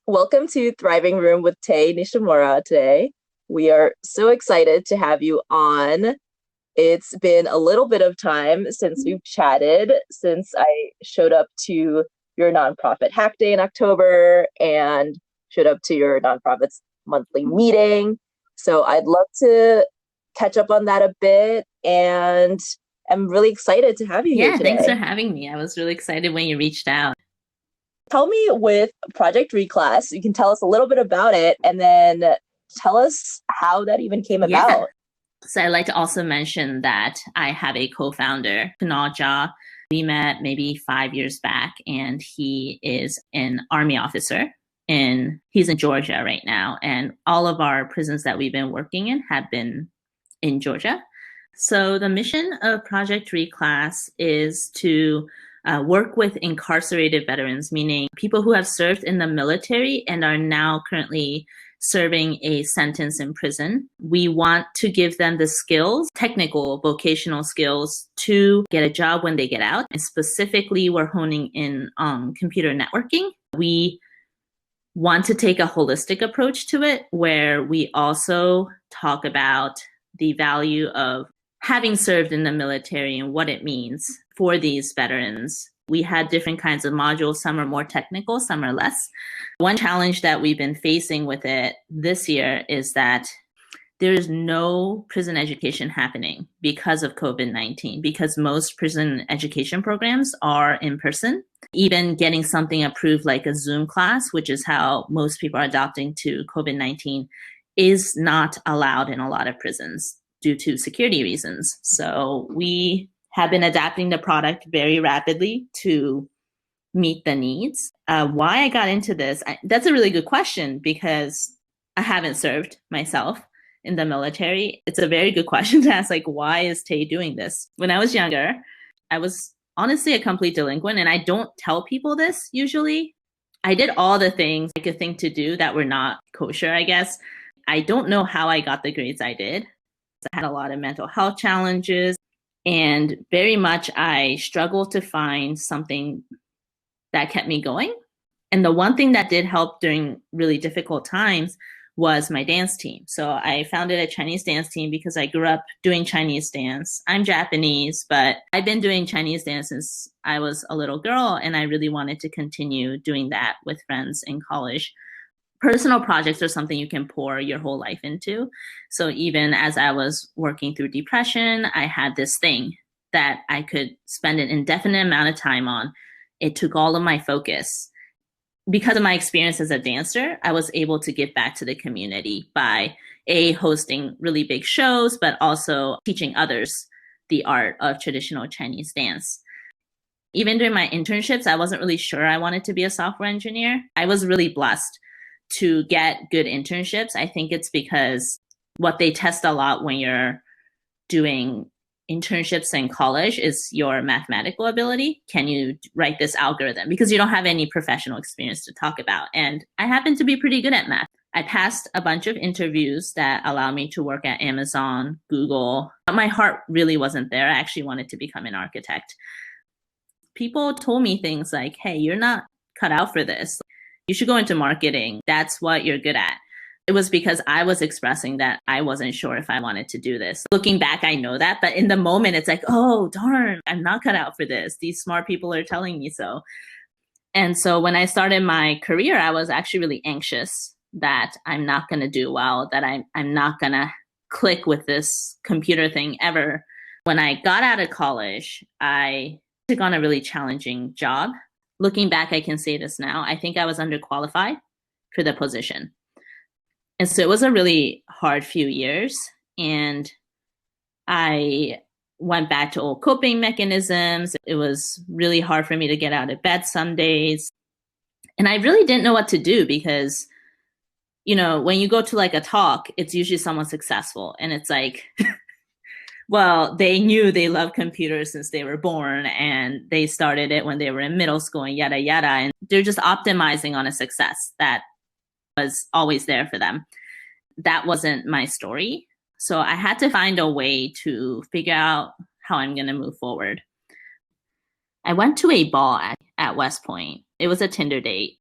Welcome to Thriving Room with Tay Nishimura today. We are so excited to have you on. It's been a little bit of time since we've chatted, since I showed up to your nonprofit hack day in October and showed up to your nonprofit's monthly meeting. So I'd love to catch up on that a bit, and I'm really excited to have you here Yeah, thanks for today. having me. I was really excited when you reached out. Tell me, with Project Reclass, you can tell us a little bit about it and then tell us how that even came Yeah. about. So I'd like to also mention that I have a co-founder, Kunal Jha. We met maybe 5 years back, and he is an Army officer. And he's in Georgia right now. And all of our prisons that we've been working in have been in Georgia. So the mission of Project Reclass is to work with incarcerated veterans, meaning people who have served in the military and are now currently serving a sentence in prison. We want to give them the skills, technical, vocational skills to get a job when they get out. And specifically, we're honing in on computer networking. We want to take a holistic approach to it, where we also talk about the value of having served in the military and what it means for these veterans. We had different kinds of modules. Some are more technical, some are less. One challenge that we've been facing with it this year is that there is no prison education happening because of COVID-19, because most prison education programs are in person. Even getting something approved like a Zoom class, which is how most people are adopting to COVID-19, is not allowed in a lot of prisons due to security reasons. So we have been adapting the product very rapidly to meet the needs. Why I got into this, that's a really good question, because I haven't served myself in the military. It's a very good question to ask, like, why is Tay doing this? When I was younger, I was honestly a complete delinquent, and I don't tell people this usually. I did all the things I could think to do that were not kosher, I guess. I don't know how I got the grades I did. I had a lot of mental health challenges, and very much I struggled to find something that kept me going. And the one thing that did help during really difficult times was my dance team. So I founded a Chinese dance team because I grew up doing Chinese dance. I'm Japanese, but I've been doing Chinese dance since I was a little girl, and I really wanted to continue doing that with friends in college. Personal projects are something you can pour your whole life into. So even as I was working through depression, I had this thing that I could spend an indefinite amount of time on. It took all of my focus. Because of my experience as a dancer, I was able to give back to the community by hosting really big shows, but also teaching others the art of traditional Chinese dance. Even during my internships, I wasn't really sure I wanted to be a software engineer. I was really blessed to get good internships. I think it's because what they test a lot when you're doing internships in college is your mathematical ability. Can you write this algorithm? Because you don't have any professional experience to talk about. And I happen to be pretty good at math. I passed a bunch of interviews that allow me to work at Amazon, Google. But my heart really wasn't there. I actually wanted to become an architect. People told me things like, hey, you're not cut out for this. You should go into marketing. That's what you're good at. It was because I was expressing that I wasn't sure if I wanted to do this. Looking back, I know that. But in the moment, it's like, oh, darn, I'm not cut out for this. These smart people are telling me so. And so when I started my career, I was actually really anxious that I'm not going to do well, that I'm not going to click with this computer thing ever. When I got out of college, I took on a really challenging job. Looking back, I can say this now. I think I was underqualified for the position. And so it was a really hard few years. And I went back to old coping mechanisms. It was really hard for me to get out of bed some days. And I really didn't know what to do because, you know, when you go to like a talk, it's usually someone successful. And it's like, well, they knew they loved computers since they were born, and they started it when they were in middle school and yada, yada. And they're just optimizing on a success that was always there for them. That wasn't my story. So I had to find a way to figure out how I'm going to move forward. I went to a ball at West Point. It was a Tinder date.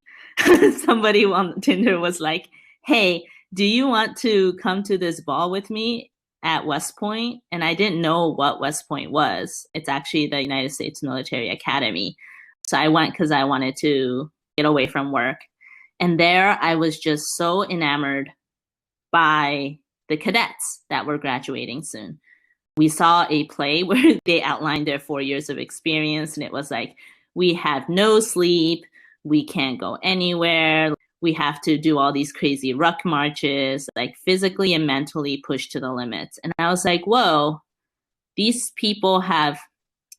somebody on Tinder was like, hey, do you want to come to this ball with me at West Point? And I didn't know what West Point was. It's actually the United States Military Academy. So I went because I wanted to get away from work. And there I was just so enamored by the cadets that were graduating soon. We saw a play where they outlined their 4 years of experience, and it was like, we have no sleep, we can't go anywhere, we have to do all these crazy ruck marches, like physically and mentally pushed to the limits. And I was like, whoa, these people have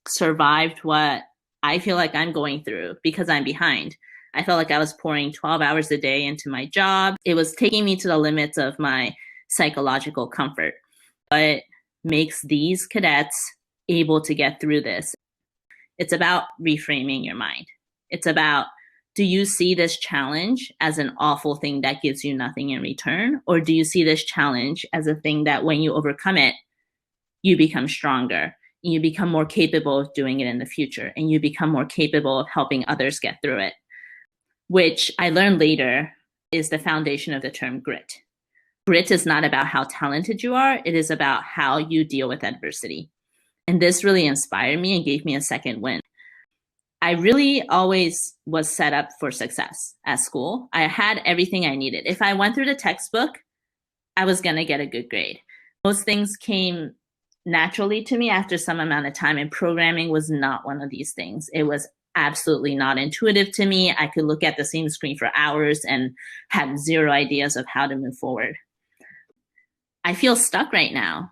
survived what I feel like I'm going through because I'm behind. I felt like I was pouring 12 hours a day into my job. It was taking me to the limits of my psychological comfort. What makes these cadets able to get through this? It's about reframing your mind. It's about, do you see this challenge as an awful thing that gives you nothing in return? Or do you see this challenge as a thing that when you overcome it, you become stronger, and you become more capable of doing it in the future, and you become more capable of helping others get through it, which I learned later is the foundation of the term grit. Grit is not about how talented you are, it is about how you deal with adversity. And this really inspired me and gave me a second wind. I really always was set up for success at school. I had everything I needed. If I went through the textbook, I was going to get a good grade. Most things came naturally to me after some amount of time, and programming was not one of these things. It was absolutely not intuitive to me. I could look at the same screen for hours and have zero ideas of how to move forward. I feel stuck right now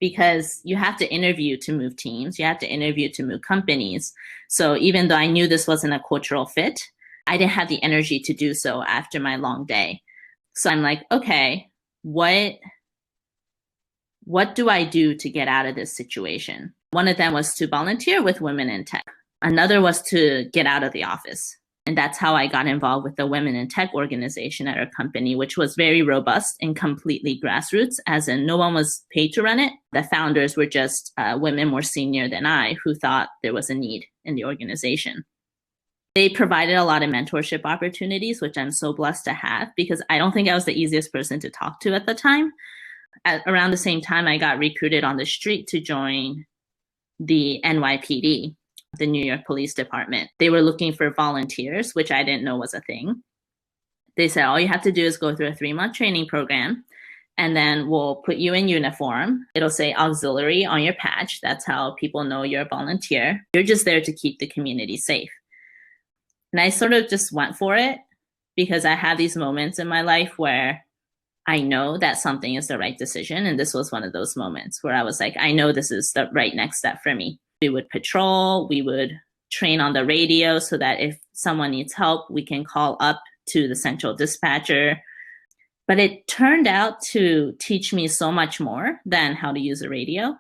because you have to interview to move teams. You have to interview to move companies. So even though I knew this wasn't a cultural fit, I didn't have the energy to do so after my long day. So I'm like, okay, what do I do to get out of this situation? One of them was to volunteer with Women in Tech. Another was to get out of the office. And that's how I got involved with the Women in Tech organization at our company, which was very robust and completely grassroots, as in no one was paid to run it. The founders were just women more senior than I who thought there was a need in the organization. They provided a lot of mentorship opportunities, which I'm so blessed to have, because I don't think I was the easiest person to talk to at the time. Around the same time, I got recruited on the street to join the NYPD, the New York Police Department. They were looking for volunteers, which I didn't know was a thing. They said, all you have to do is go through a 3-month training program, and then we'll put you in uniform. It'll say auxiliary on your patch. That's how people know you're a volunteer. You're just there to keep the community safe. And I sort of just went for it because I had these moments in my life where I know that something is the right decision. And this was one of those moments where I was like, I know this is the right next step for me. We would patrol, we would train on the radio so that if someone needs help, we can call up to the central dispatcher. But it turned out to teach me so much more than how to use a radio.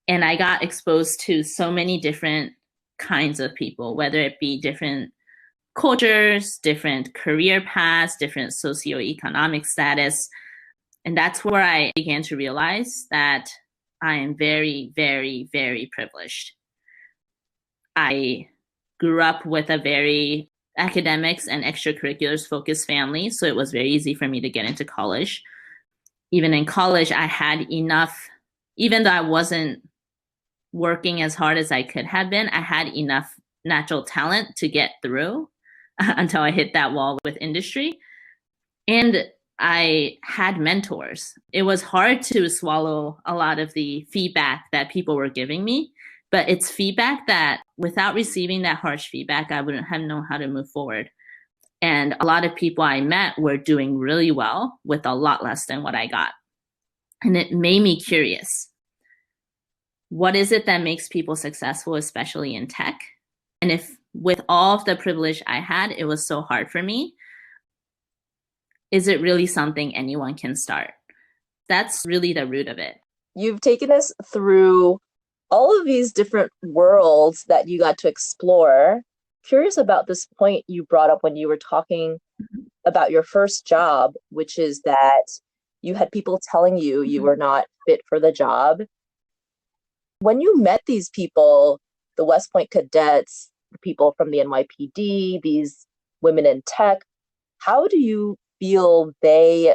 And I got exposed to so many different kinds of people, whether it be different cultures, different career paths, different socioeconomic status. And that's where I began to realize that I am very, very, very privileged. I grew up with a very academics and extracurriculars focused family, so it was very easy for me to get into college. Even in college, I had enough, even though I wasn't working as hard as I could have been, I had enough natural talent to get through until I hit that wall with industry. And I had mentors. It was hard to swallow a lot of the feedback that people were giving me, but it's feedback that without receiving that harsh feedback, I wouldn't have known how to move forward. And a lot of people I met were doing really well with a lot less than what I got. And it made me curious. What is it that makes people successful, especially in tech? And if with all of the privilege I had, it was so hard for me, is it really something anyone can start? That's really the root of it. You've taken us through all of these different worlds that you got to explore. Curious about this point you brought up when you were talking about your first job, which is that you had people telling you you were not fit for the job. When you met these people, the West Point cadets, people from the NYPD, these women in tech. How do you feel they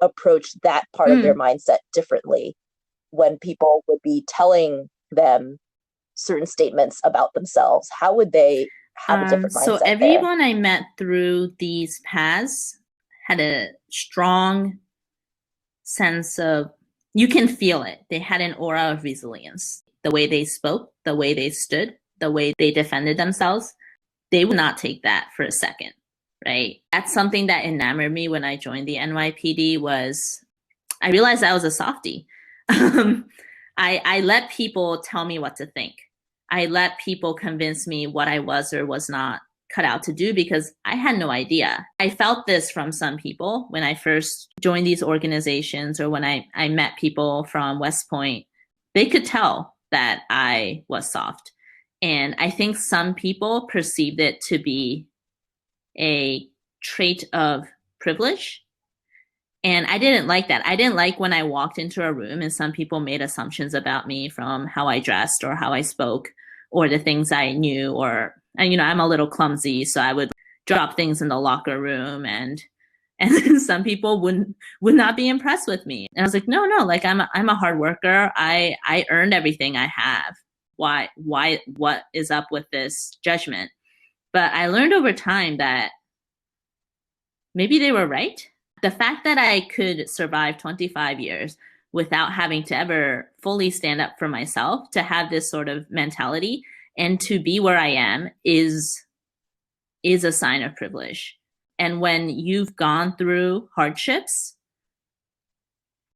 approach that part of their mindset differently when people would be telling them certain statements about themselves? How would they have a different So mindset there? everyone I met through these paths had a strong sense of, you can feel it. They had an aura of resilience. The way they spoke, the way they stood, the way they defended themselves, they would not take that for a second, right? That's something that enamored me when I joined the NYPD. Was I realized I was a softie. I let people tell me what to think. I let people convince me what I was or was not cut out to do, because I had no idea. I felt this from some people when I first joined these organizations, or when I met people from West Point. They could tell that I was soft. And I think some people perceived it to be a trait of privilege. And I didn't like that. I didn't like when I walked into a room and some people made assumptions about me from how I dressed or how I spoke or the things I knew. And I'm a little clumsy, so I would drop things in the locker room, and some people would not be impressed with me. And I was like, no, like I'm a hard worker. I earned everything I have. Why, what is up with this judgment? But I learned over time that maybe they were right. The fact that I could survive 25 years without having to ever fully stand up for myself, to have this sort of mentality and to be where I am is a sign of privilege. And when you've gone through hardships,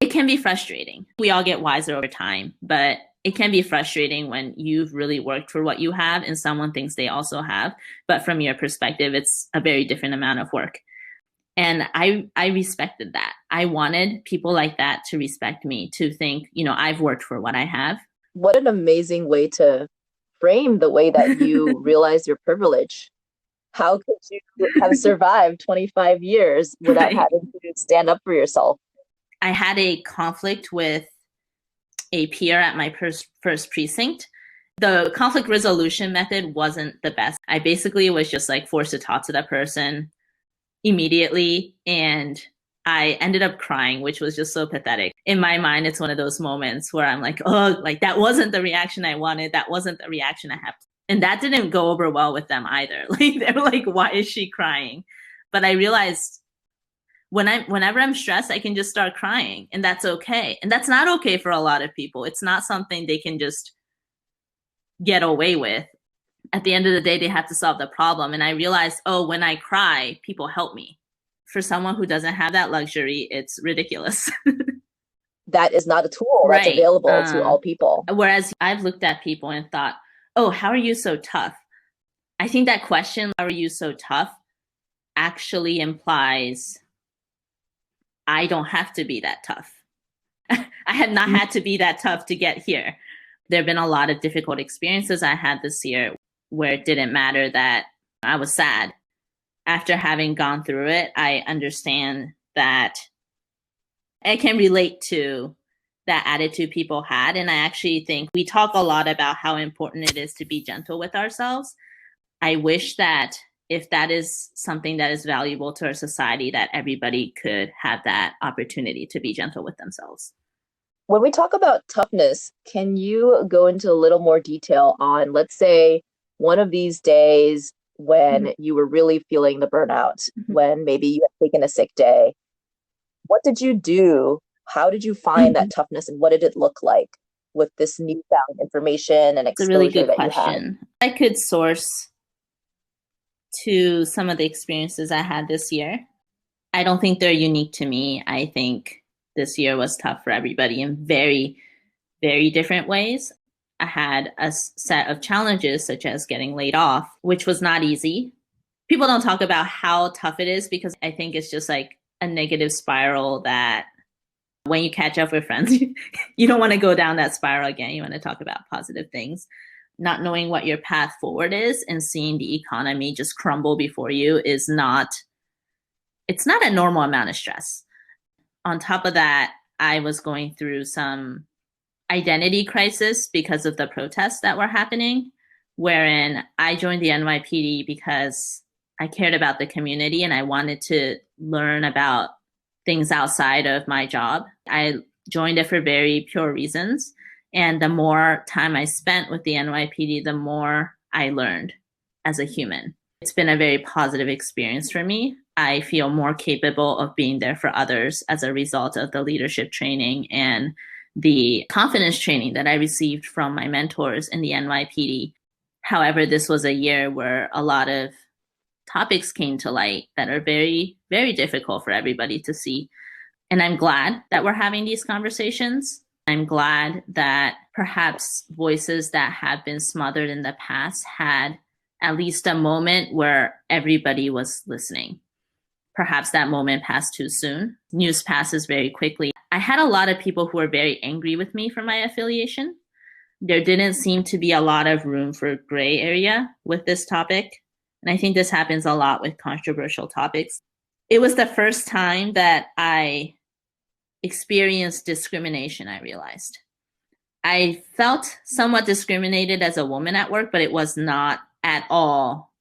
it can be frustrating. We all get wiser over time, but it can be frustrating when you've really worked for what you have and someone thinks they also have. But from your perspective, it's a very different amount of work. And I respected that. I wanted people like that to respect me, to think, I've worked for what I have. What an amazing way to frame the way that you realize your privilege. How could you have survived 25 years without Right. having to stand up for yourself? I had a conflict with a peer at my first precinct. The conflict resolution method wasn't the best. I basically was just like forced to talk to that person immediately, and I ended up crying, which was just so pathetic. In my mind, it's one of those moments where I'm like, oh, like that wasn't the reaction I wanted. That wasn't the reaction I have. And that didn't go over well with them either. Like they were like, why is she crying? But I realized whenever I'm stressed, I can just start crying, and that's okay. And that's not okay for a lot of people. It's not something they can just get away with. At the end of the day, they have to solve the problem. And I realized, when I cry, people help me. For someone who doesn't have that luxury, it's ridiculous. That is not a tool that's available to all people. Whereas I've looked at people and thought, oh, how are you so tough? I think that question, how are you so tough, actually implies I don't have to be that tough. I have not had to be that tough to get here. There have been a lot of difficult experiences I had this year where it didn't matter that I was sad. After having gone through it, I understand that I can relate to that attitude people had. And I actually think we talk a lot about how important it is to be gentle with ourselves. I wish that if that is something that is valuable to our society, that everybody could have that opportunity to be gentle with themselves. When we talk about toughness, can you go into a little more detail on, let's say, one of these days when you were really feeling the burnout, when maybe you had taken a sick day? What did you do? How did you find that toughness, and what did it look like with this newfound information and exposure? It's a really good that question. I could source to some of the experiences I had this year. I don't think they're unique to me. I think this year was tough for everybody in very, very different ways. I had a set of challenges, such as getting laid off, which was not easy. People don't talk about how tough it is, because I think it's just like a negative spiral that when you catch up with friends, you don't want to go down that spiral again. You want to talk about positive things. Not knowing what your path forward is and seeing the economy just crumble before you it's not a normal amount of stress. On top of that, I was going through some identity crisis because of the protests that were happening, wherein I joined the NYPD because I cared about the community and I wanted to learn about things outside of my job. I joined it for very pure reasons. And the more time I spent with the NYPD, the more I learned as a human. It's been a very positive experience for me. I feel more capable of being there for others as a result of the leadership training and the confidence training that I received from my mentors in the NYPD. However, this was a year where a lot of topics came to light that are very, very difficult for everybody to see. And I'm glad that we're having these conversations. I'm glad that perhaps voices that have been smothered in the past had at least a moment where everybody was listening. Perhaps that moment passed too soon. News passes very quickly. I had a lot of people who were very angry with me for my affiliation. There didn't seem to be a lot of room for gray area with this topic. And I think this happens a lot with controversial topics. It was the first time that I experienced discrimination, I realized. I felt somewhat discriminated as a woman at work, but it was not at all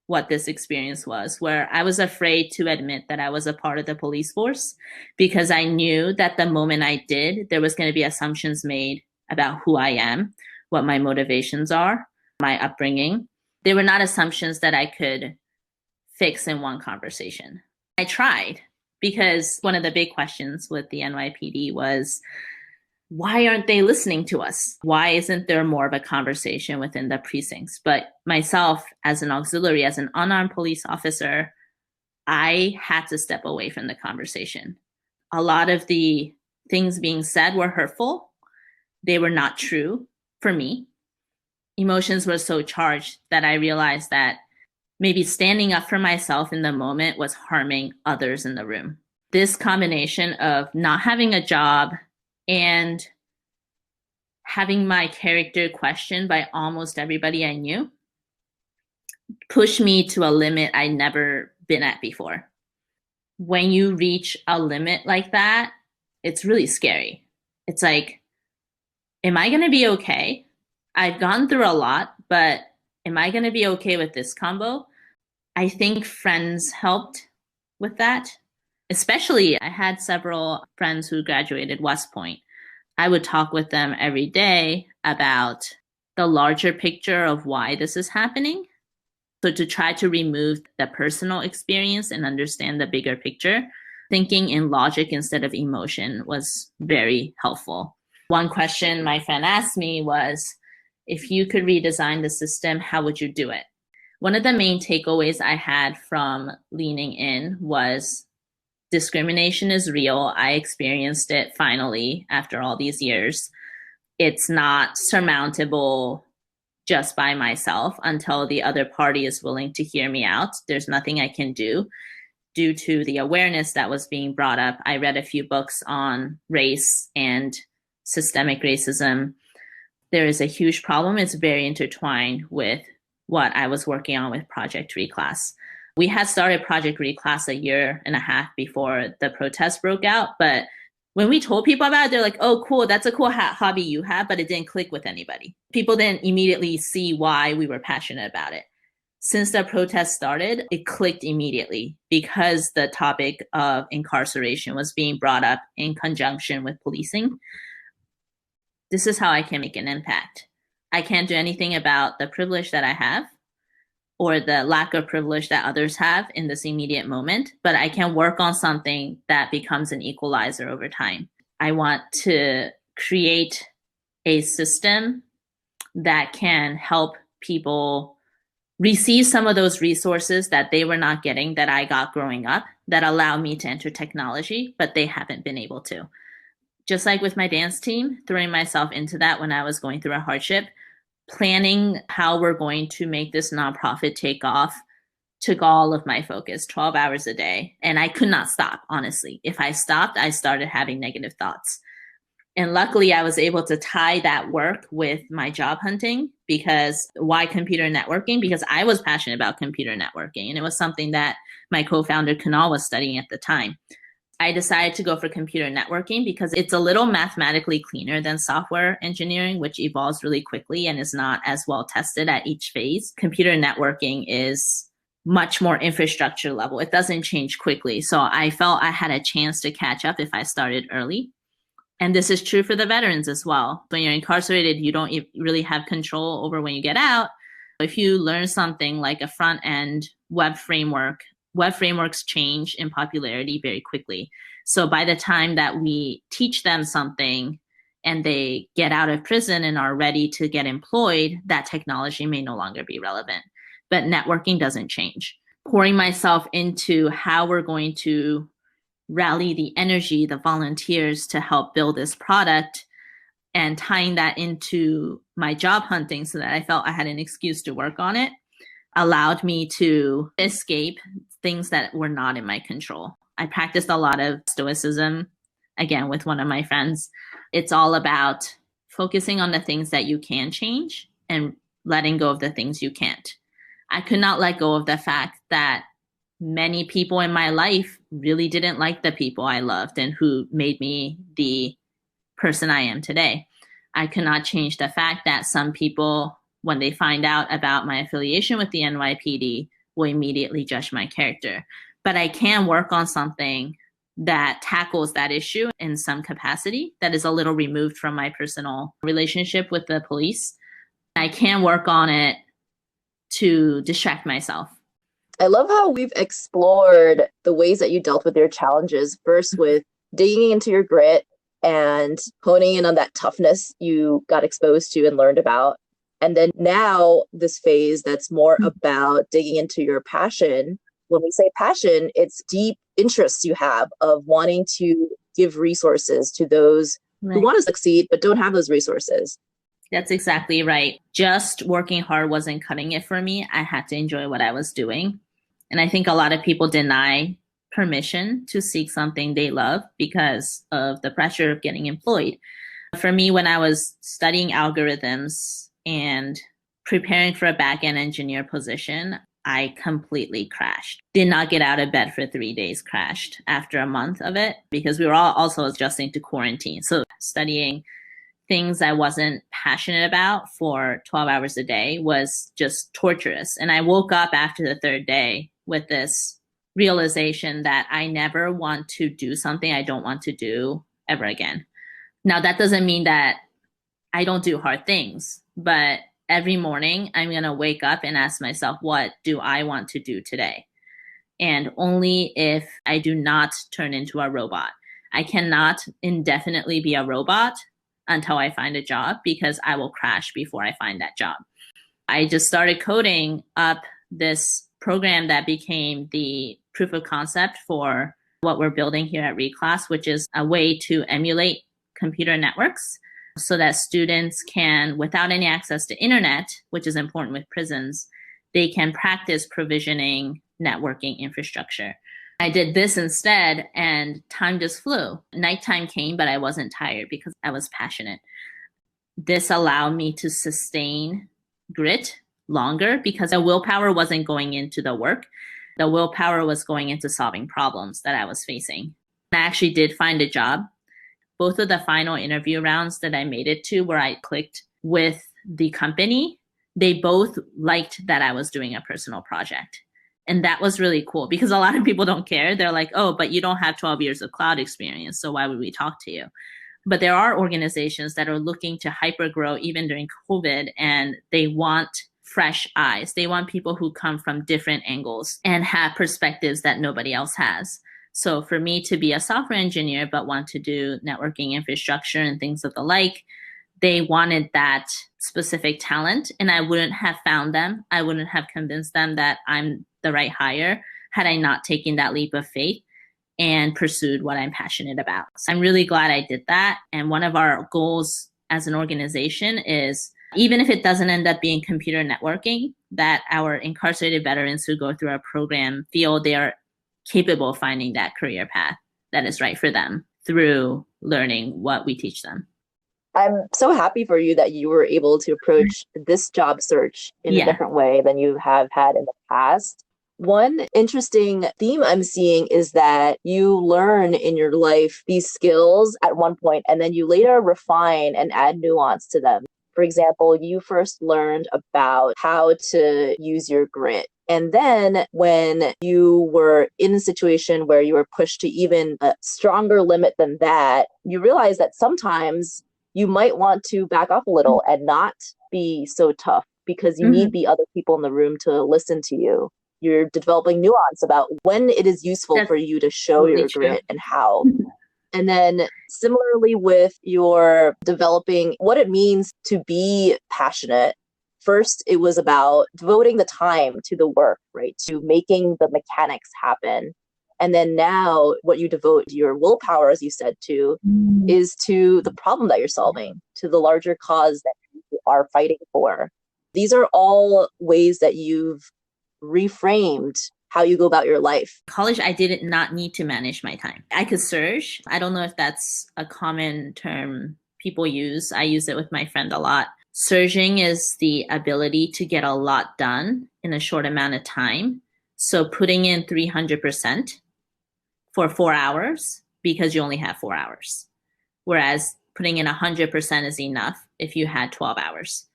what this experience was, where I was afraid to admit that I was a part of the police force because I knew that the moment I did, there was going to be assumptions made about who I am, what my motivations are, my upbringing. They were not assumptions that I could fix in one conversation. I tried because one of the big questions with the NYPD was, why aren't they listening to us? Why isn't there more of a conversation within the precincts? But myself, as an auxiliary, as an unarmed police officer, I had to step away from the conversation. A lot of the things being said were hurtful. They were not true for me. Emotions were so charged that I realized that maybe standing up for myself in the moment was harming others in the room. This combination of not having a job and having my character questioned by almost everybody I knew pushed me to a limit I'd never been at before. When you reach a limit like that, it's really scary. It's like, am I going to be okay? I've gone through a lot, but am I going to be okay with this combo? I think friends helped with that. Especially, I had several friends who graduated West Point. I would talk with them every day about the larger picture of why this is happening. So to try to remove the personal experience and understand the bigger picture, thinking in logic instead of emotion was very helpful. One question my friend asked me was, if you could redesign the system, how would you do it? One of the main takeaways I had from leaning in was discrimination is real. I experienced it finally after all these years. It's not surmountable just by myself until the other party is willing to hear me out. There's nothing I can do due to the awareness that was being brought up. I read a few books on race and systemic racism. There is a huge problem. It's very intertwined with what I was working on with Project Reclass. We had started Project Reclass 1.5 years before the protests broke out. But when we told people about it, they're like, oh, cool, that's a cool hobby you have, but it didn't click with anybody. People didn't immediately see why we were passionate about it. Since the protest started, it clicked immediately because the topic of incarceration was being brought up in conjunction with policing. This is how I can make an impact. I can't do anything about the privilege that I have or the lack of privilege that others have in this immediate moment, but I can work on something that becomes an equalizer over time. I want to create a system that can help people receive some of those resources that they were not getting that I got growing up that allow me to enter technology, but they haven't been able to. Just like with my dance team, throwing myself into that when I was going through a hardship, planning how we're going to make this nonprofit take off took all of my focus, 12 hours a day. And I could not stop, honestly. If I stopped, I started having negative thoughts. And luckily, I was able to tie that work with my job hunting. Because why computer networking? Because I was passionate about computer networking. And it was something that my co-founder Kunal was studying at the time. I decided to go for computer networking because it's a little mathematically cleaner than software engineering, which evolves really quickly and is not as well tested at each phase. Computer networking is much more infrastructure level. It doesn't change quickly. So I felt I had a chance to catch up if I started early. And this is true for the veterans as well. When you're incarcerated, you don't really have control over when you get out. If you learn something like a front end web frameworks change in popularity very quickly. So by the time that we teach them something and they get out of prison and are ready to get employed, that technology may no longer be relevant. But networking doesn't change. Pouring myself into how we're going to rally the energy, the volunteers to help build this product, and tying that into my job hunting so that I felt I had an excuse to work on it, allowed me to escape things that were not in my control. I practiced a lot of stoicism, again, with one of my friends. It's all about focusing on the things that you can change and letting go of the things you can't. I could not let go of the fact that many people in my life really didn't like the people I loved and who made me the person I am today. I could not change the fact that some people, when they find out about my affiliation with the NYPD, will immediately judge my character. But I can work on something that tackles that issue in some capacity that is a little removed from my personal relationship with the police. I can work on it to distract myself. I love how we've explored the ways that you dealt with your challenges, first with digging into your grit and honing in on that toughness you got exposed to and learned about. And then now this phase that's more about digging into your passion. When we say passion, it's deep interests you have of wanting to give resources to those who want to succeed but don't have those resources. That's exactly right. Just working hard wasn't cutting it for me. I had to enjoy what I was doing. And I think a lot of people deny permission to seek something they love because of the pressure of getting employed. For me, when I was studying algorithms and preparing for a back-end engineer position, I completely crashed. Did not get out of bed for 3 days, crashed after a month of it because we were all also adjusting to quarantine. So studying things I wasn't passionate about for 12 hours a day was just torturous. And I woke up after the third day with this realization that I never want to do something I don't want to do ever again. Now, that doesn't mean that I don't do hard things, but every morning I'm going to wake up and ask myself, what do I want to do today? And only if I do not turn into a robot. I cannot indefinitely be a robot until I find a job because I will crash before I find that job. I just started coding up this program that became the proof of concept for what we're building here at Reclass, which is a way to emulate computer networks so that students can, without any access to internet, which is important with prisons, they can practice provisioning networking infrastructure. I did this instead and time just flew. Nighttime came, but I wasn't tired because I was passionate. This allowed me to sustain grit longer because the willpower wasn't going into the work. The willpower was going into solving problems that I was facing. I actually did find a job. Both of the final interview rounds that I made it to where I clicked with the company, they both liked that I was doing a personal project. And that was really cool because a lot of people don't care. They're like, oh, but you don't have 12 years of cloud experience, so why would we talk to you? But there are organizations that are looking to hyper grow even during COVID, and they want fresh eyes. They want people who come from different angles and have perspectives that nobody else has. So for me to be a software engineer but want to do networking infrastructure and things of the like, they wanted that specific talent, and I wouldn't have found them. I wouldn't have convinced them that I'm the right hire had I not taken that leap of faith and pursued what I'm passionate about. So I'm really glad I did that. And one of our goals as an organization is, even if it doesn't end up being computer networking, that our incarcerated veterans who go through our program feel they are capable of finding that career path that is right for them through learning what we teach them. I'm so happy for you that you were able to approach this job search in a different way than you have had in the past. One interesting theme I'm seeing is that you learn in your life these skills at one point, and then you later refine and add nuance to them. For example, you first learned about how to use your grit And then when you were in a situation where you were pushed to even a stronger limit than that, you realize that sometimes you might want to back off a little and not be so tough because you need Mhm. the other people in the room to listen to you. You're developing nuance about when it is useful That's for you to show totally your true. grit and how. And then similarly with your developing what it means to be passionate. First, it was about devoting the time to the work, right? To making the mechanics happen. And then now what you devote your willpower, as you said, to is to the problem that you're solving, to the larger cause that you are fighting for. These are all ways that you've reframed how you go about your life. College, I did not need to manage my time. I could surge. I don't know if that's a common term people use. I use it with my friend a lot. Surging is the ability to get a lot done in a short amount of time. So putting in 300% for 4 hours because you only have 4 hours. Whereas putting in 100% is enough if you had 12 hours.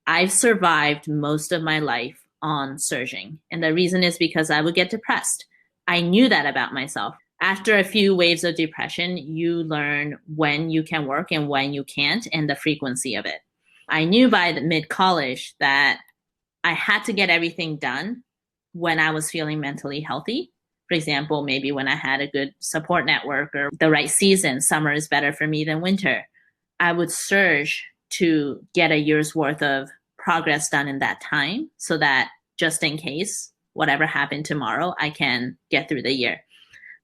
I've survived most of my life on surging. And the reason is because I would get depressed. I knew that about myself. After a few waves of depression, you learn when you can work and when you can't and the frequency of it. I knew by the mid-college that I had to get everything done when I was feeling mentally healthy. For example, maybe when I had a good support network or the right season, summer is better for me than winter. I would surge to get a year's worth of progress done in that time so that just in case whatever happened tomorrow, I can get through the year.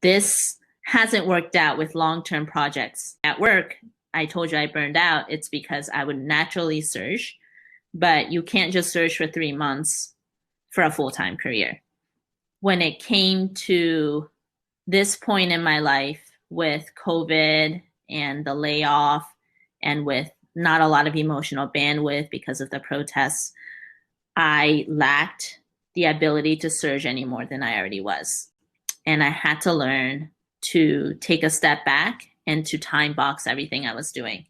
This hasn't worked out with long-term projects. At work, I told you I burned out. It's because I would naturally surge, but you can't just surge for 3 months for a full-time career. When it came to this point in my life with COVID and the layoff and with not a lot of emotional bandwidth because of the protests, I lacked the ability to surge any more than I already was. And I had to learn to take a step back and to time box everything I was doing.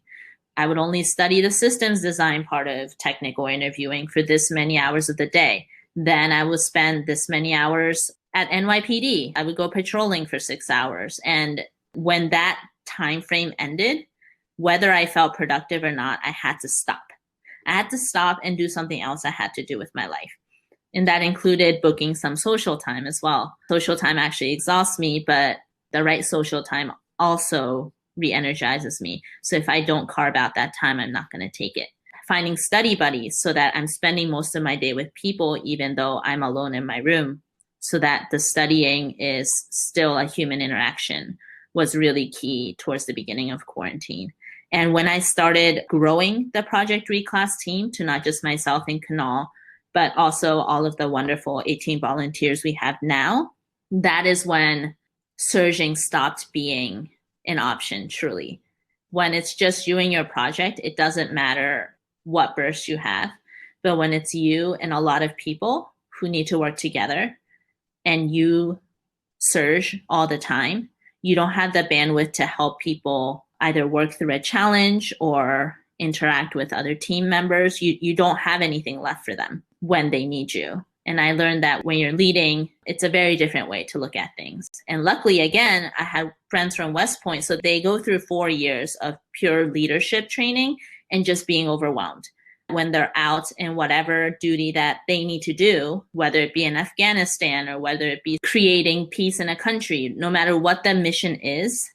I would only study the systems design part of technical interviewing for this many hours of the day. Then I would spend this many hours at NYPD. I would go patrolling for 6 hours. And when that time frame ended, whether I felt productive or not, I had to stop. I had to stop and do something else I had to do with my life. And that included booking some social time as well. Social time actually exhausts me, but the right social time also re-energizes me. So if I don't carve out that time, I'm not going to take it. Finding study buddies so that I'm spending most of my day with people, even though I'm alone in my room, so that the studying is still a human interaction was really key towards the beginning of quarantine. And when I started growing the Project Reclass team to not just myself and Kunal, but also all of the wonderful 18 volunteers we have now, that is when surging stopped being an option, truly. When it's just you and your project, it doesn't matter what burst you have. But when it's you and a lot of people who need to work together and you surge all the time, you don't have the bandwidth to help people either work through a challenge or interact with other team members. You don't have anything left for them when they need you. And I learned that when you're leading, it's a very different way to look at things. And luckily, again, I had friends from West Point, so they go through 4 years of pure leadership training and just being overwhelmed. When they're out in whatever duty that they need to do, whether it be in Afghanistan or whether it be creating peace in a country, no matter what the mission is,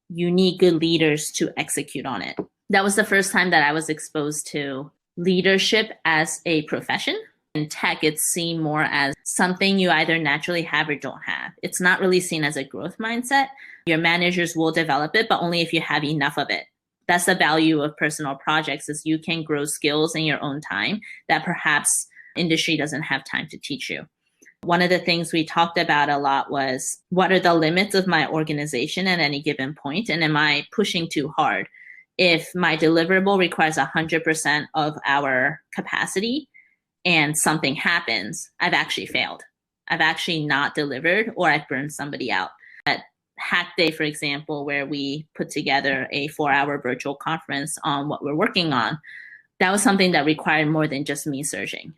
you need good leaders to execute on it. That was the first time that I was exposed to leadership as a profession. In tech, it's seen more as something you either naturally have or don't have. It's not really seen as a growth mindset. Your managers will develop it, but only if you have enough of it. That's the value of personal projects, is you can grow skills in your own time that perhaps industry doesn't have time to teach you. One of the things we talked about a lot was, what are the limits of my organization at any given point? And am I pushing too hard? If my deliverable requires 100% of our capacity and something happens, I've actually failed. I've actually not delivered, or I've burned somebody out. At Hack Day, for example, where we put together a 4-hour virtual conference on what we're working on, that was something that required more than just me surging.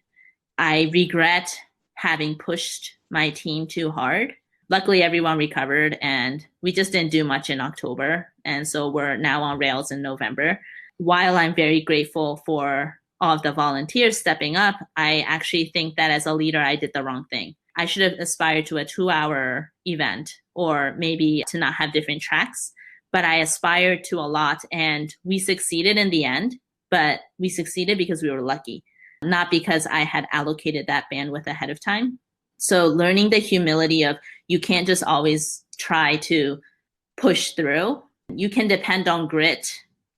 I regret having pushed my team too hard. Luckily, everyone recovered and we just didn't do much in October. And so we're now on rails in November. While I'm very grateful for all of the volunteers stepping up, I actually think that as a leader, I did the wrong thing. I should have aspired to a 2-hour event or maybe to not have different tracks, but I aspired to a lot and we succeeded in the end, but we succeeded because we were lucky, not because I had allocated that bandwidth ahead of time. So learning the humility of you can't just always try to push through. You can depend on grit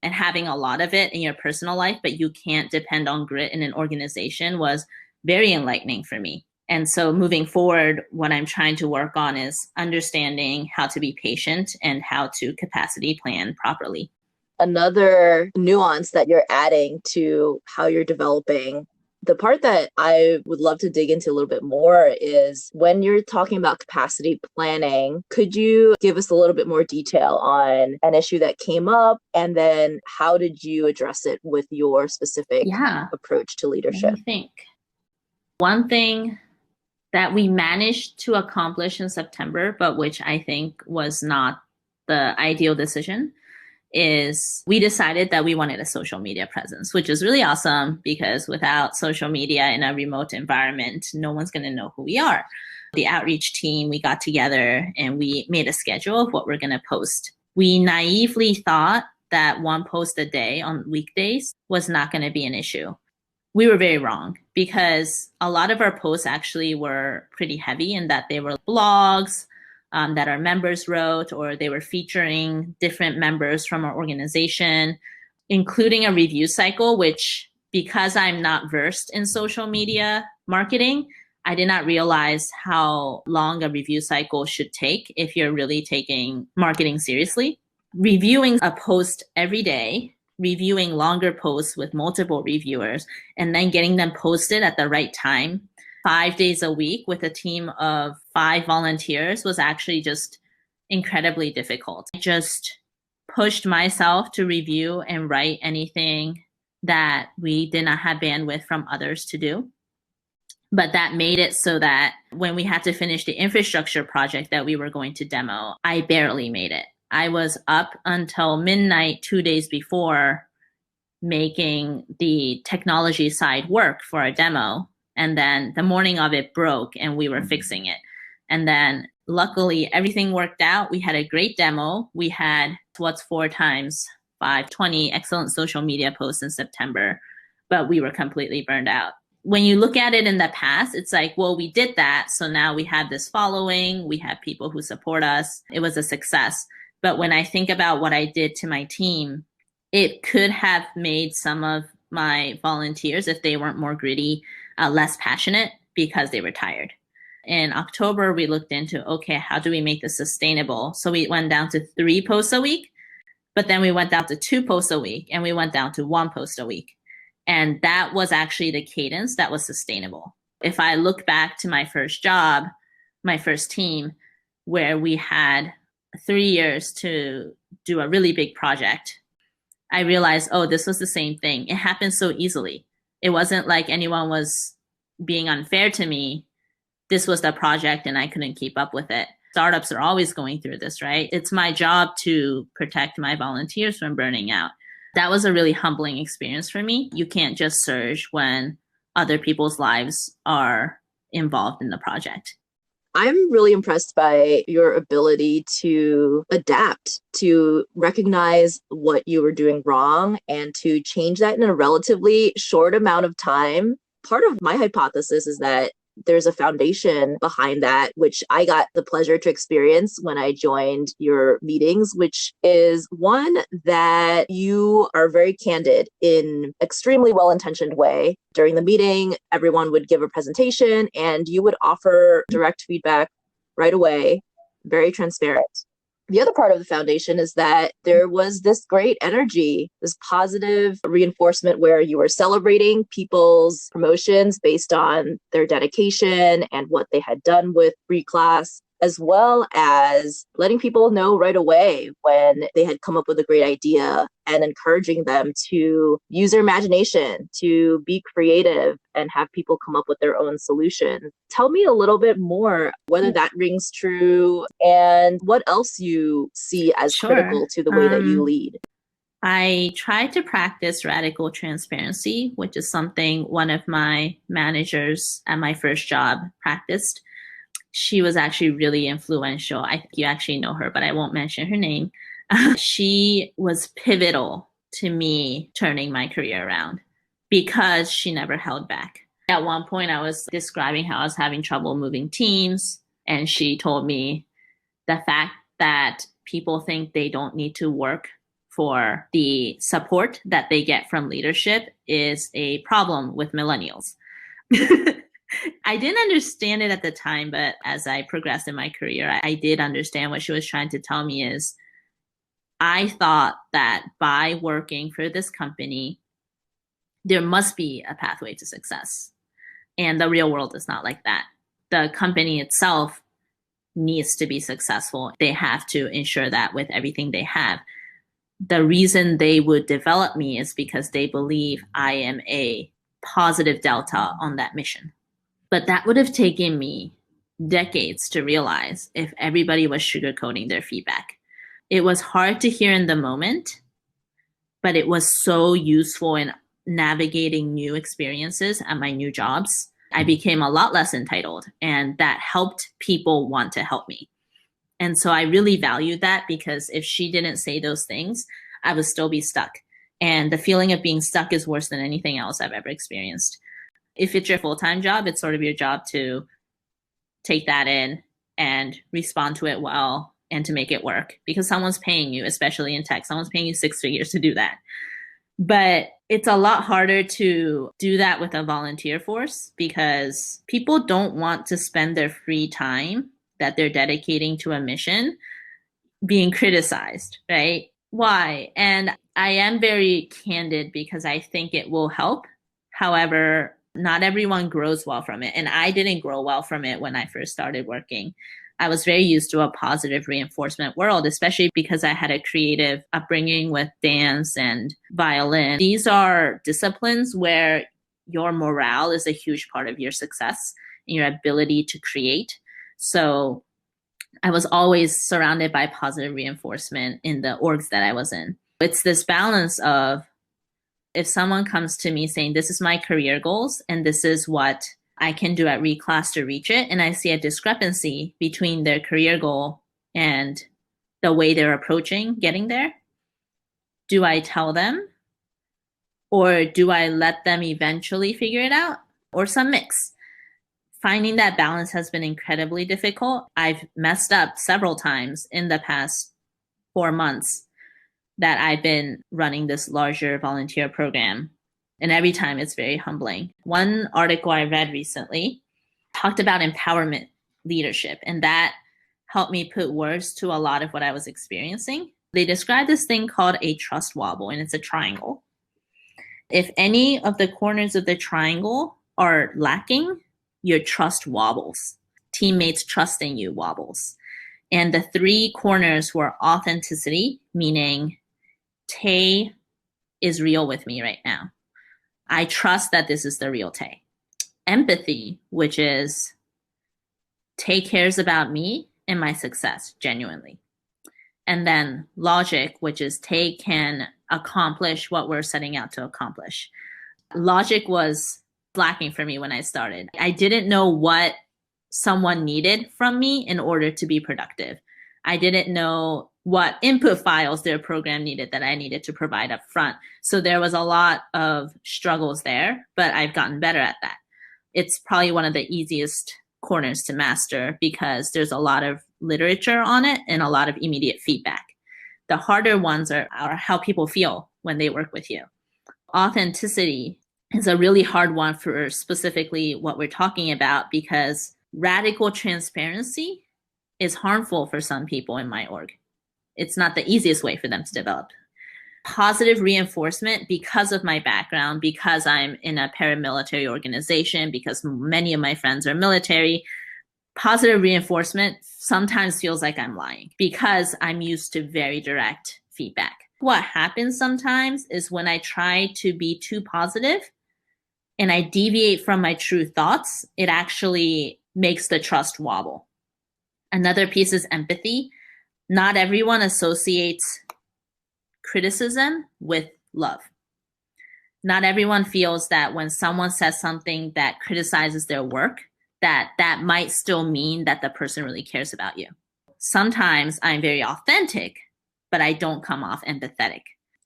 and having a lot of it in your personal life, but you can't depend on grit in an organization was very enlightening for me. And so moving forward, what I'm trying to work on is understanding how to be patient and how to capacity plan properly. Another nuance that you're adding to how you're developing, the part that I would love to dig into a little bit more is when you're talking about capacity planning, could you give us a little bit more detail on an issue that came up and then how did you address it with your specific approach to leadership? I think one thing that we managed to accomplish in September, but which I think was not the ideal decision, is we decided that we wanted a social media presence, which is really awesome because without social media in a remote environment, no one's going to know who we are. The outreach team, we got together and we made a schedule of what we're going to post. We naively thought that one post a day on weekdays was not going to be an issue. We were very wrong because a lot of our posts actually were pretty heavy in that they were blogs, that our members wrote, or they were featuring different members from our organization, including a review cycle, which because I'm not versed in social media marketing, I did not realize how long a review cycle should take if you're really taking marketing seriously. Reviewing a post every day, reviewing longer posts with multiple reviewers, and then getting them posted at the right time 5 days a week with a team of 5 volunteers was actually just incredibly difficult. I just pushed myself to review and write anything that we did not have bandwidth from others to do. But that made it so that when we had to finish the infrastructure project that we were going to demo, I barely made it. I was up until midnight 2 days before making the technology side work for a demo. And then the morning of it broke and we were fixing it. And then luckily everything worked out. We had a great demo. We had what's 4 times 5, 20 excellent social media posts in September, but we were completely burned out. When you look at it in the past, it's like, well, we did that. So now we have this following. We have people who support us. It was a success. But when I think about what I did to my team, it could have made some of my volunteers, if they weren't more gritty, less passionate because they were tired. In October, we looked into, okay, how do we make this sustainable? So we went down to 3 posts a week, but then we went down to 2 posts a week, and we went down to 1 post a week. And that was actually the cadence that was sustainable. If I look back to my first job, my first team, where we had 3 years to do a really big project, I realized, oh, this was the same thing. It happened so easily. It wasn't like anyone was being unfair to me. This was the project and I couldn't keep up with it. Startups are always going through this, right? It's my job to protect my volunteers from burning out. That was a really humbling experience for me. You can't just surge when other people's lives are involved in the project. I'm really impressed by your ability to adapt, to recognize what you were doing wrong and to change that in a relatively short amount of time. Part of my hypothesis is that there's a foundation behind that, which I got the pleasure to experience when I joined your meetings, which is one that you are very candid in extremely well-intentioned way. During the meeting, everyone would give a presentation and you would offer direct feedback right away, very transparent. The other part of the foundation is that there was this great energy, this positive reinforcement where you were celebrating people's promotions based on their dedication and what they had done with Reclass. as well as letting people know right away when they had come up with a great idea and encouraging them to use their imagination, to be creative and have people come up with their own solution. Tell me a little bit more whether that rings true and what else you see as Sure. critical to the way that you lead. I try to practice radical transparency, which is something one of my managers at my first job practiced. She was actually really influential. I think you actually know her, but I won't mention her name. She was pivotal to me turning my career around because she never held back. At one point, I was describing how I was having trouble moving teams, and she told me the fact that people think they don't need to work for the support that they get from leadership is a problem with millennials. I didn't understand it at the time, but as I progressed in my career, I did understand what she was trying to tell me is I thought that by working for this company, there must be a pathway to success. And the real world is not like that. The company itself needs to be successful. They have to ensure that with everything they have. The reason they would develop me is because they believe I am a positive delta on that mission. But that would have taken me decades to realize if everybody was sugarcoating their feedback. It was hard to hear in the moment, but it was so useful in navigating new experiences at my new jobs. I became a lot less entitled, and that helped people want to help me. And so I really valued that because if she didn't say those things, I would still be stuck. And the feeling of being stuck is worse than anything else I've ever experienced. If it's your full-time job, it's sort of your job to take that in and respond to it well and to make it work because someone's paying you, especially in tech, someone's paying you 6 figures to do that. But it's a lot harder to do that with a volunteer force because people don't want to spend their free time that they're dedicating to a mission being criticized, right? Why? And I am very candid because I think it will help. However, not everyone grows well from it. And I didn't grow well from it when I first started working. I was very used to a positive reinforcement world, especially because I had a creative upbringing with dance and violin. These are disciplines where your morale is a huge part of your success and your ability to create. So I was always surrounded by positive reinforcement in the orgs that I was in. It's this balance of if someone comes to me saying, this is my career goals and this is what I can do at Reclass to reach it, and I see a discrepancy between their career goal and the way they're approaching getting there, do I tell them? Or do I let them eventually figure it out? Or some mix? Finding that balance has been incredibly difficult. I've messed up several times in the past 4 months that I've been running this larger volunteer program. And every time it's very humbling. One article I read recently talked about empowerment leadership, and that helped me put words to a lot of what I was experiencing. They described this thing called a trust wobble, and it's a triangle. If any of the corners of the triangle are lacking, your trust wobbles. Teammates trusting you wobbles. And the 3 corners were authenticity, meaning Tay is real with me right now. I trust that this is the real Tay. Empathy, which is Tay cares about me and my success genuinely. And then logic, which is Tay can accomplish what we're setting out to accomplish. Logic was lacking for me when I started. I didn't know what someone needed from me in order to be productive. I didn't know what input files their program needed that I needed to provide up front. So there was a lot of struggles there, but I've gotten better at that. It's probably one of the easiest corners to master because there's a lot of literature on it and a lot of immediate feedback. The harder ones are how people feel when they work with you. Authenticity is a really hard one for specifically what we're talking about because radical transparency is harmful for some people in my org. It's not the easiest way for them to develop. Positive reinforcement, because of my background, because I'm in a paramilitary organization, because many of my friends are military, Positive reinforcement sometimes feels like I'm lying because I'm used to very direct feedback. What happens sometimes is when I try to be too positive and I deviate from my true thoughts, it actually makes the trust wobble. Another piece is empathy. Not everyone associates criticism with love. Not everyone feels that when someone says something that criticizes their work, that might still mean that the person really cares about you. Sometimes I'm very authentic, but I don't come off empathetic.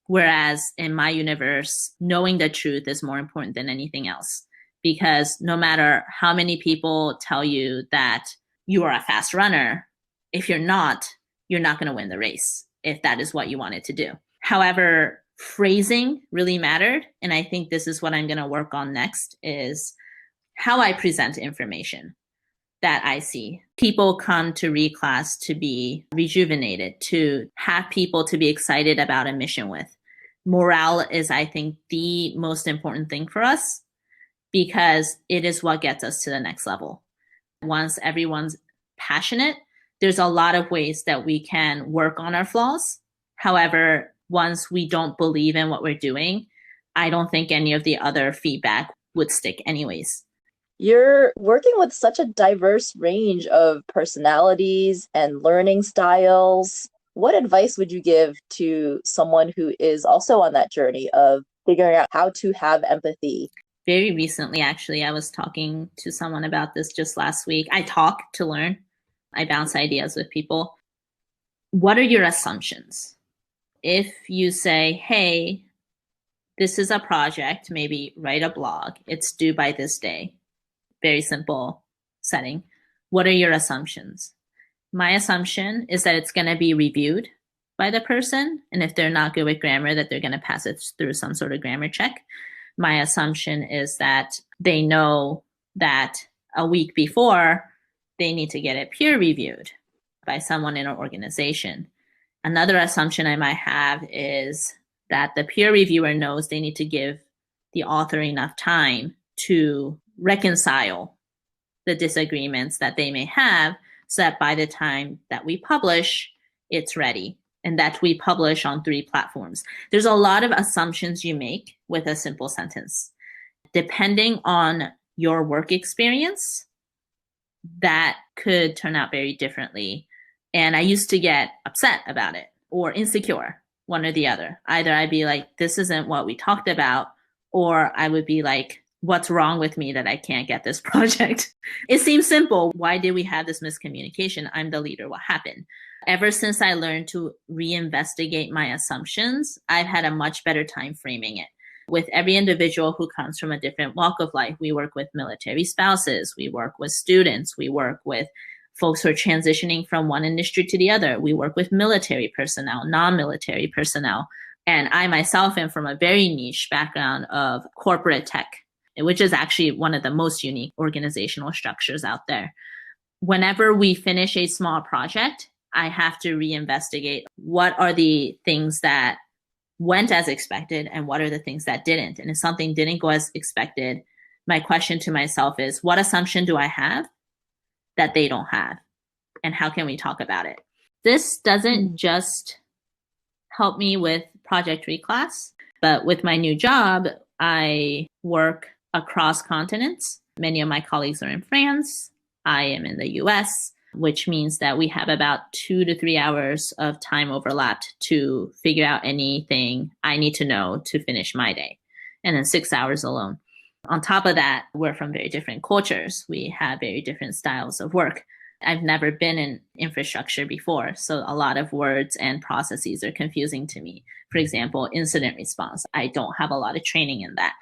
Whereas in my universe, knowing the truth is more important than anything else. Because no matter how many people tell you that you are a fast runner, if you're not going to win the race if that is what you wanted to do. However, phrasing really mattered. And I think this is what I'm going to work on next is how I present information that I see. People come to Reclass to be rejuvenated, to have people to be excited about a mission with. Morale is, I think, the most important thing for us because it is what gets us to the next level. Once everyone's passionate, there's a lot of ways that we can work on our flaws. However, once we don't believe in what we're doing, I don't think any of the other feedback would stick anyways. You're working with such a diverse range of personalities and learning styles. What advice would you give to someone who is also on that journey of figuring out how to have empathy? Very recently, actually, I was talking to someone about this just last week. I talk to learn. I bounce ideas with people. What are your assumptions? If you say, hey, this is a project, maybe write a blog. It's due by this day. Very simple setting. What are your assumptions? My assumption is that it's going to be reviewed by the person. And if they're not good with grammar, that they're going to pass it through some sort of grammar check. My assumption is that they know that a week before, they need to get it peer reviewed by someone in an organization. Another assumption I might have is that the peer reviewer knows they need to give the author enough time to reconcile the disagreements that they may have so that by the time that we publish, it's ready and that we publish on 3 platforms. There's a lot of assumptions you make with a simple sentence. Depending on your work experience, that could turn out very differently. And I used to get upset about it or insecure, one or the other. Either I'd be like, this isn't what we talked about, or I would be like, what's wrong with me that I can't get this project? It seems simple. Why did we have this miscommunication? I'm the leader. What happened? Ever since I learned to reinvestigate my assumptions, I've had a much better time framing it. With every individual who comes from a different walk of life, we work with military spouses, we work with students, we work with folks who are transitioning from one industry to the other. We work with military personnel, non-military personnel. And I myself am from a very niche background of corporate tech, which is actually one of the most unique organizational structures out there. Whenever we finish a small project, I have to reinvestigate what are the things that went as expected and what are the things that didn't. And if something didn't go as expected, my question to myself is, what assumption do I have that they don't have? And how can we talk about it? This doesn't just help me with Project Reclass, but with my new job, I work across continents. Many of my colleagues are in France. I am in the US, which means that we have about 2 to 3 hours of time overlapped to figure out anything I need to know to finish my day, and then 6 hours alone. On top of that, we're from very different cultures. We have very different styles of work. I've never been in infrastructure before, so a lot of words and processes are confusing to me. For example, incident response. I don't have a lot of training in that.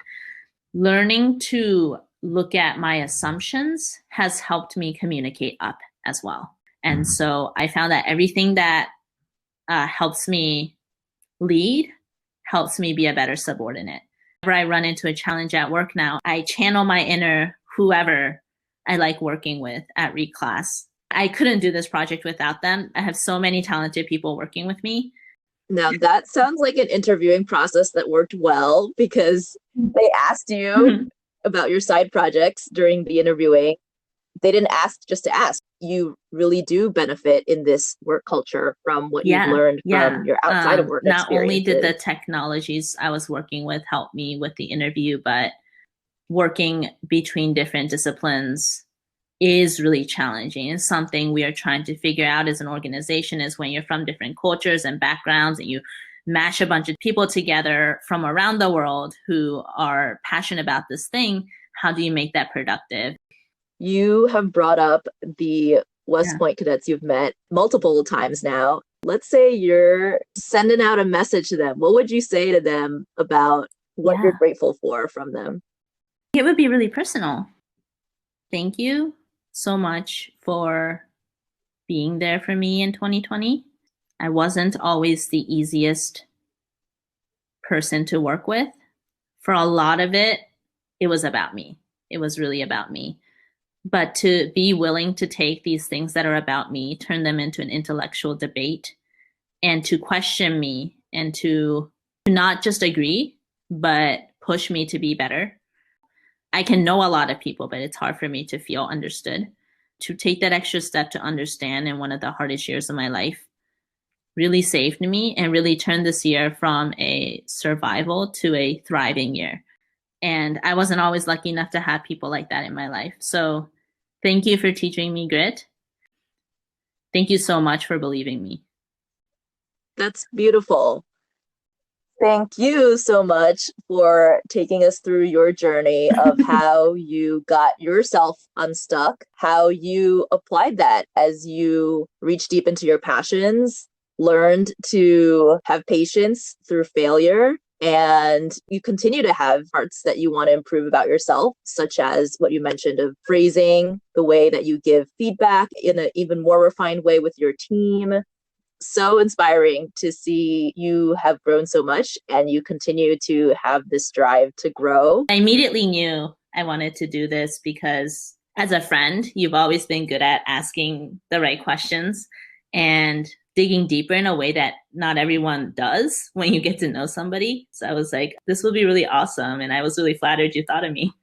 Learning to look at my assumptions has helped me communicate up as well. And so I found that everything that helps me lead helps me be a better subordinate. Whenever I run into a challenge at work now, I channel my inner whoever I like working with at Reclass. I couldn't do this project without them. I have so many talented people working with me. Now that sounds like an interviewing process that worked well because they asked you about your side projects during the interviewing. they didn't ask just to ask. You really do benefit in this work culture from what you've learned from your outside of work Not only experiences. did the technologies I was working with help me with the interview, but working between different disciplines is really challenging. And something we are trying to figure out as an organization is when you're from different cultures and backgrounds and you mash a bunch of people together from around the world who are passionate about this thing, how do you make that productive? You have brought up the West Point cadets you've met multiple times now. Let's say you're sending out a message to them. What would you say to them about what you're grateful for from them? It would be really personal. Thank you so much for being there for me in 2020. I wasn't always the easiest person to work with. For a lot of it, it was about me. It was really about me. But to be willing to take these things that are about me, turn them into an intellectual debate, and to question me and to not just agree, but push me to be better. I can know a lot of people, but it's hard for me to feel understood. To take that extra step to understand in one of the hardest years of my life really saved me and really turned this year from a survival to a thriving year. And I wasn't always lucky enough to have people like that in my life. So thank you for teaching me grit. Thank you so much for believing me. That's beautiful. Thank you so much for taking us through your journey of how you got yourself unstuck, how you applied that as you reached deep into your passions, learned to have patience through failure, and you continue to have parts that you want to improve about yourself, such as what you mentioned of phrasing, the way that you give feedback in an even more refined way with your team. So inspiring to see you have grown so much and you continue to have this drive to grow. I immediately knew I wanted to do this because as a friend, you've always been good at asking the right questions and digging deeper in a way that not everyone does when you get to know somebody. So I was like, this will be really awesome. And I was really flattered you thought of me.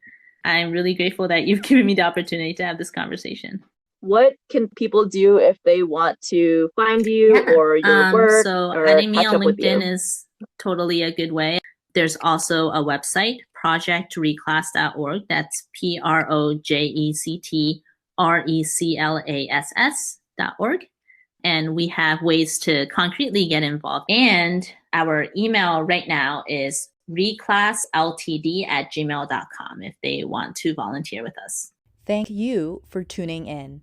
I'm really grateful that you've given me the opportunity to have this conversation. What can people do if they want to find you or your work? So or adding me catch on up with you? LinkedIn is totally a good way. There's also a website, projectreclass.org. That's projectreclass.org. And we have ways to concretely get involved. And our email right now is reclassltd@gmail.com if they want to volunteer with us. Thank you for tuning in.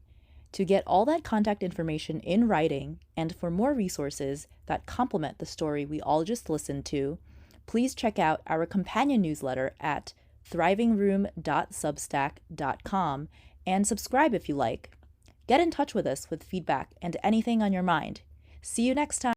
To get all that contact information in writing and for more resources that complement the story we all just listened to, please check out our companion newsletter at thrivingroom.substack.com and subscribe if you like. Get in touch with us with feedback and anything on your mind. See you next time.